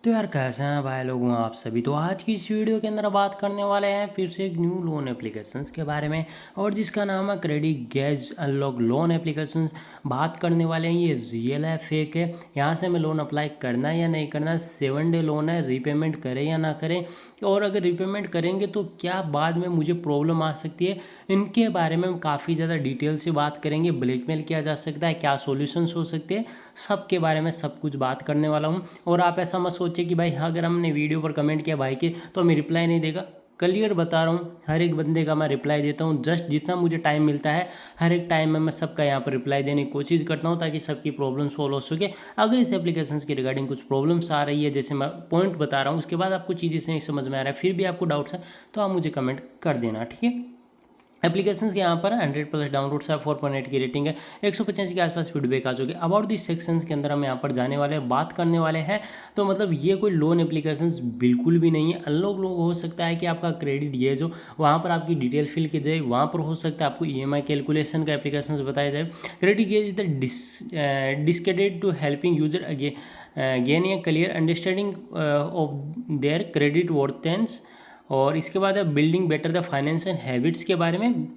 तो यार कैसे हैं भाई लोगों आप सभी। तो आज की इस वीडियो के अंदर बात करने वाले हैं फिर से एक न्यू लोन एप्लीकेशंस के बारे में, और जिसका नाम है credit gauge unlock loan applications. बात करने वाले हैं ये रियल है फेक है, यहाँ से हमें लोन अप्लाई करना है या नहीं करना, 7 डे लोन है, रीपेमेंट करें या ना करें, और अगर रीपेमेंट करेंगे तो क्या बाद में मुझे प्रॉब्लम आ सकती है। इनके बारे में हम काफ़ी ज़्यादा डिटेल से बात करेंगे। ब्लैकमेल किया जा सकता है, क्या सॉल्यूशंस हो सकते हैं, सब के बारे में सब कुछ बात करने वाला हूँ। और आप ऐसा मत सोचिए कि भाई अगर हमने वीडियो पर कमेंट किया भाई के तो हमें रिप्लाई नहीं देगा। क्लियर बता रहा हूँ, हर एक बंदे का मैं रिप्लाई देता हूँ। जस्ट जितना मुझे टाइम मिलता है हर एक टाइम में मैं सबका यहाँ पर रिप्लाई देने की कोशिश करता हूँ, ताकि सबकी प्रॉब्लम सॉल्व हो सके। अगर इस एप्लीकेशन के रिगार्डिंग कुछ प्रॉब्लम्स आ रही है, जैसे मैं पॉइंट बता रहा हूँ, उसके बाद आपको चीज़ें से नहीं समझ में आ रहा है, फिर भी आपको डाउट्स है, तो आप मुझे कमेंट कर देना, ठीक है। एप्लीकेशंस के यहाँ पर 100+ डाउनलोड्स है, 4.8 की रेटिंग है, 185 के आसपास फीडबैक आ चुके। अबाउट दिस सेक्शंस के अंदर हम यहाँ पर जाने वाले हैं, बात करने वाले हैं। तो मतलब ये कोई लोन एप्लीकेशंस बिल्कुल भी नहीं है। अनलॉक लोग हो सकता है कि आपका क्रेडिट ये जो वहाँ पर आपकी डिटेल फिल की जाए, वहाँ पर हो सकता है आपको EMI कैलकुलेशन का एप्लीकेशन बताया जाए। Credit gauge is the dedicated to helping user gain a clear understanding of their credit worthiness. और इसके बाद है building better the financial habits के बारे में,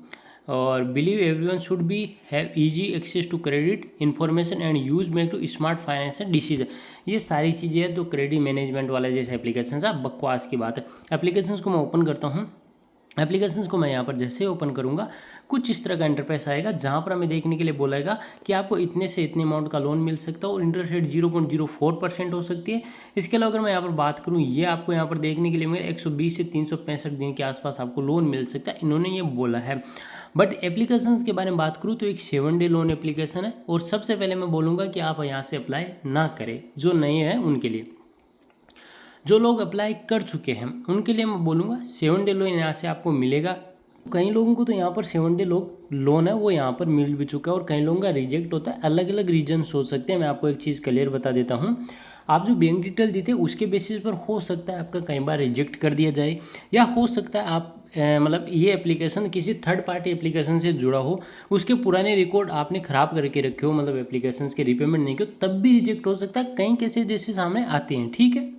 और believe everyone should be have easy access to credit information and use make to smart financial decision. ये सारी चीज़ें हैं तो क्रेडिट मैनेजमेंट वाले जैसे एप्लीकेशन है, बकवास की बात है। एप्लीकेशन को मैं ओपन करता हूँ। एप्लीकेशंस को मैं यहाँ पर जैसे ओपन करूँगा कुछ इस तरह का इंटरफेस आएगा, जहाँ पर हमें देखने के लिए बोलेगा कि आपको इतने से इतने अमाउंट का लोन मिल सकता है और इंटरेस्ट रेट 0.04% हो सकती है। इसके अलावा अगर मैं यहाँ पर बात करूँ, ये आपको यहाँ पर देखने के लिए मेरे 120 से 365 दिन के आसपास आपको लोन मिल सकता है, इन्होंने ये बोला है। बट एप्लीकेशंस के बारे में बात करूँ तो एक 7 डे लोन एप्लीकेशन है, और सबसे पहले मैं बोलूँगा कि आप यहाँ से अप्लाई ना करें। जो नहीं है उनके लिए, जो लोग अप्लाई कर चुके हैं उनके लिए मैं बोलूँगा 7 डे लोन यहाँ से आपको मिलेगा। कई लोगों को तो यहाँ पर 7 डे लोन है वो यहाँ पर मिल भी चुका है, और कई लोगों का रिजेक्ट होता है। अलग अलग रीजन्स हो सकते हैं। मैं आपको एक चीज़ क्लियर बता देता हूँ, आप जो बैंक डिटेल देते हैं उसके बेसिस पर हो सकता है आपका कई बार रिजेक्ट कर दिया जाए, या हो सकता है आप मतलब ये एप्लीकेशन किसी थर्ड पार्टी एप्लीकेशन से जुड़ा हो, उसके पुराने रिकॉर्ड आपने ख़राब करके रखे हो, मतलब एप्लीकेशन के रीपेमेंट नहीं किए, तब भी रिजेक्ट हो सकता है। कई केसेस जैसे सामने आते हैं, ठीक है।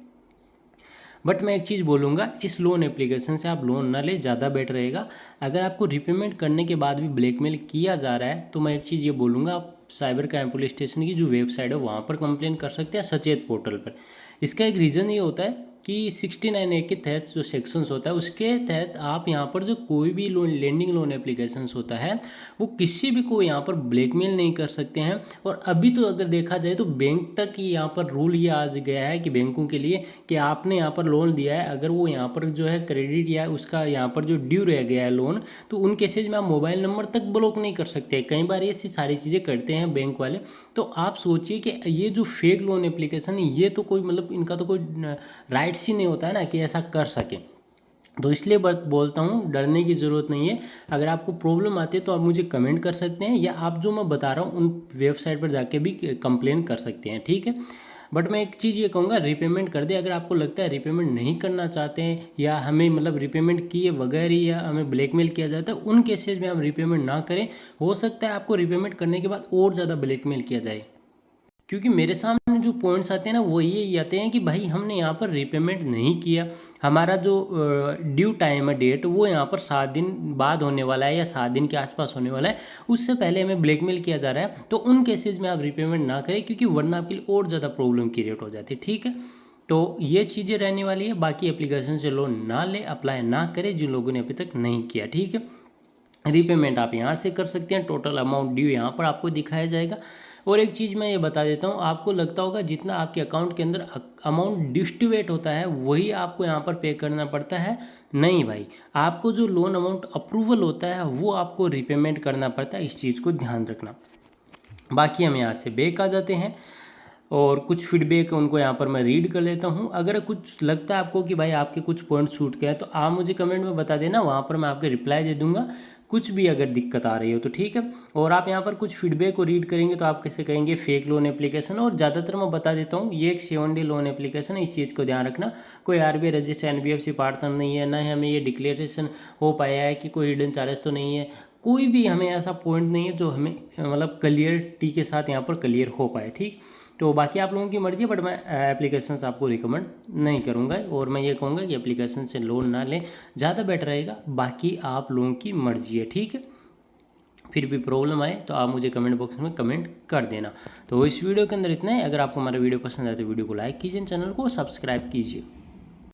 बट मैं एक चीज़ बोलूँगा, इस लोन एप्लीकेशन से आप लोन ना ले, ज़्यादा बेटर रहेगा। अगर आपको रिपेमेंट करने के बाद भी ब्लैकमेल किया जा रहा है तो मैं एक चीज़ ये बोलूँगा, आप साइबर क्राइम पुलिस स्टेशन की जो वेबसाइट है वहाँ पर कंप्लेन कर सकते हैं, सचेत पोर्टल पर। इसका एक रीज़न ये होता है कि 69A के तहत जो सेक्शंस होता है उसके तहत आप यहाँ पर जो कोई भी लोन लेंडिंग लोन एप्लीकेशंस होता है वो किसी भी को यहाँ पर ब्लैकमेल नहीं कर सकते हैं। और अभी तो अगर देखा जाए तो बैंक तक ही यहाँ पर रूल ये आ गया है कि बैंकों के लिए कि आपने यहाँ पर लोन दिया है, अगर वो यहाँ पर जो है क्रेडिट या उसका यहाँ पर जो ड्यू रह गया है लोन, तो उन केसेज में आप मोबाइल नंबर तक ब्लॉक नहीं कर सकते। कई बार ये सारी चीज़ें करते हैं बैंक वाले। तो आप सोचिए कि ये जो फेक लोन एप्लीकेशन है ये तो कोई मतलब इनका तो कोई राइट्स ही नहीं होता है ना कि ऐसा कर सके। तो इसलिए बोलता हूँ डरने की ज़रूरत नहीं है। अगर आपको प्रॉब्लम आती है तो आप मुझे कमेंट कर सकते हैं, या आप जो मैं बता रहा हूँ उन वेबसाइट पर जाके भी कंप्लेन कर सकते हैं, ठीक है। बट मैं एक चीज़ ये कहूँगा, रीपेमेंट कर दे। अगर आपको लगता है रीपेमेंट नहीं करना चाहते हैं, या हमें मतलब रीपेमेंट किए बगैर ही या हमें ब्लैकमेल किया जाता है, उन केसेज में आप रीपेमेंट ना करें। हो सकता है आपको रीपेमेंट करने के बाद और ज़्यादा ब्लैकमेल किया जाए। क्योंकि मेरे सामने जो पॉइंट्स आते हैं ना वो ये आते हैं कि भाई हमने यहाँ पर रीपेमेंट नहीं किया, हमारा जो ड्यू टाइम है डेट वो यहाँ पर 7 दिन बाद होने वाला है या 7 दिन के आसपास होने वाला है, उससे पहले हमें ब्लैकमेल किया जा रहा है। तो उन केसेस में आप रीपेमेंट ना करें, क्योंकि वरना आपके लिए और ज़्यादा प्रॉब्लम क्रिएट हो जाती है, ठीक है। तो ये चीज़ें रहने वाली है। बाकी एप्लीकेशन से लोन ना ले, अप्लाई ना करें जिन लोगों ने अभी तक नहीं किया, ठीक है। रीपेमेंट आप यहाँ से कर सकते हैं, टोटल अमाउंट ड्यू यहाँ पर आपको दिखाया जाएगा। और एक चीज़ मैं ये बता देता हूँ, आपको लगता होगा जितना आपके अकाउंट के अंदर अमाउंट डिस्ट्रीब्यूट होता है वही आपको यहाँ पर पे करना पड़ता है। नहीं भाई, आपको जो लोन अमाउंट अप्रूवल होता है वो आपको रीपेमेंट करना पड़ता है, इस चीज़ को ध्यान रखना। बाकी हम यहाँ से बैक आ जाते हैं, और कुछ फीडबैक उनको यहाँ पर मैं रीड कर लेता हूँ। अगर कुछ लगता है आपको कि भाई आपके कुछ पॉइंट छूट गए हैं तो आप मुझे कमेंट में बता देना, वहाँ पर मैं आपके रिप्लाई दे दूँगा, कुछ भी अगर दिक्कत आ रही हो तो, ठीक है। और आप यहाँ पर कुछ फीडबैक को रीड करेंगे तो आप कैसे कहेंगे फेक लोन एप्लीकेशन। और ज़्यादातर मैं बता देता हूँ ये एक 7 डे लोन एप्लीकेशन है, इस चीज़ को ध्यान रखना। कोई RBI रजिस्टर्ड NBFC पार्टनर नहीं है, ना ही हमें ये डिक्लेरेशन हो पाया है कि कोई हिडन चार्जेस तो नहीं है, कोई भी हमें ऐसा पॉइंट नहीं है जो हमें मतलब क्लियरिटी के साथ यहाँ पर क्लियर हो पाए, ठीक। तो बाकी आप लोगों की मर्जी है, बट मैं एप्लीकेशंस आपको रिकमेंड नहीं करूँगा और मैं ये कहूँगा कि एप्लीकेशन से लोन ना लें, ज़्यादा बेटर रहेगा। बाकी आप लोगों की मर्जी है, ठीक है। फिर भी प्रॉब्लम आए तो आप मुझे कमेंट बॉक्स में कमेंट कर देना। तो इस वीडियो के अंदर इतना ही। अगर आपको हमारा वीडियो पसंद आए तो वीडियो को लाइक कीजिए, चैनल को सब्सक्राइब कीजिए।